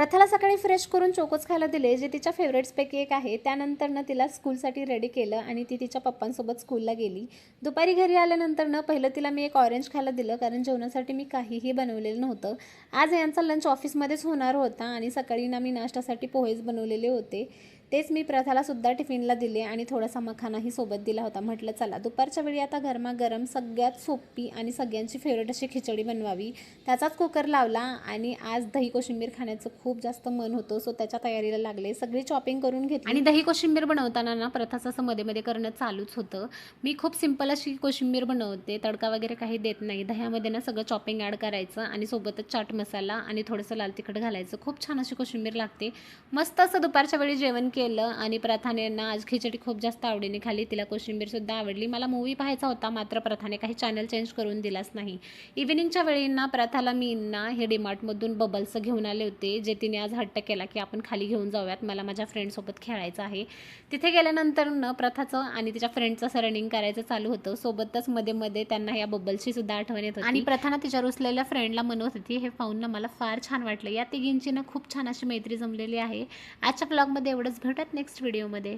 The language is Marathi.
प्रथाला सकाळी फ्रेश करून चोकोज खायला दिले, जे तिच्या फेवरेट्सपैकी एक आहे. त्यानंतरनं तिला स्कूलसाठी रेडी केलं आणि ती तिच्या पप्पांसोबत स्कूलला गेली. दुपारी घरी आल्यानंतरनं पहिलं तिला मी एक ऑरेंज खायला दिलं, कारण जेवणासाठी मी काहीही बनवलेलं नव्हतं. आज यांचा लंच ऑफिसमध्येच होणार होता आणि सकाळी ना मी नाश्त्यासाठी पोहेच बनवलेले होते. तेच मी प्रथालासुद्धा टिफिनला दिले आणि थोडासा मखानाही सोबत दिला होता. म्हटलं चला दुपारच्या वेळी आता गरमागरम सगळ्यात सोपी आणि सगळ्यांची फेवरेट अशी खिचडी बनवावी. त्याचाच कुकर लावला आणि आज दही कोशिंबीर खाण्याचं खूप जास्त मन होतं, सो त्याच्या तयारीला लागले. सगळी चॉपिंग करून घेतली आणि दही कोशिंबीर बनवताना ना प्रथाचं असं मध्ये मध्ये करणं चालूच होतं. मी खूप सिंपल अशी कोशिंबीर बनवते, तडका वगैरे काही देत नाही. दह्यामध्ये ना सगळं चॉपिंग ॲड करायचं आणि सोबतच चाट मसाला आणि थोडंसं लाल तिखट घालायचं. खूप छान अशी कोशिंबीर लागते. मस्त असं दुपारच्या वेळी जेवण केलं आणि प्रथाने ना आज खिचडी खूप जास्त आवडीने खाल्ली. तिला कोशिंबीरसुद्धा आवडली. मला मूवी पाहायचा होता, मात्र प्रथाने काही चॅनल चेंज करून दिलाच नाही. इव्हिनिंगच्या वेळी ना प्रथाला मी ना हे डीमार्टमधून बबल्स घेऊन आले होते, जे तिने आज हट्ट केला की आपण खाली घेऊन जाऊयात, मला माझ्या फ्रेंडसोबत खेळायचं आहे. तिथे गेल्यानंतर न प्रथाचं आणि तिच्या फ्रेंडचं असं रनिंग करायचं चालू होतं. सोबतच मध्ये मध्ये त्यांना या बबल्सची सुद्धा आठवण येत होती आणि प्रथाना तिच्या रुसलेल्या फ्रेंडला म्हणत होती. हे पाहून ना मला फार छान वाटलं. या तिघींची ना खूप छान अशी मैत्री जमलेली आहे. आजच्या ब्लॉगमध्ये एवढंच. भेटत नेक्स्ट व्हिडिओमध्ये.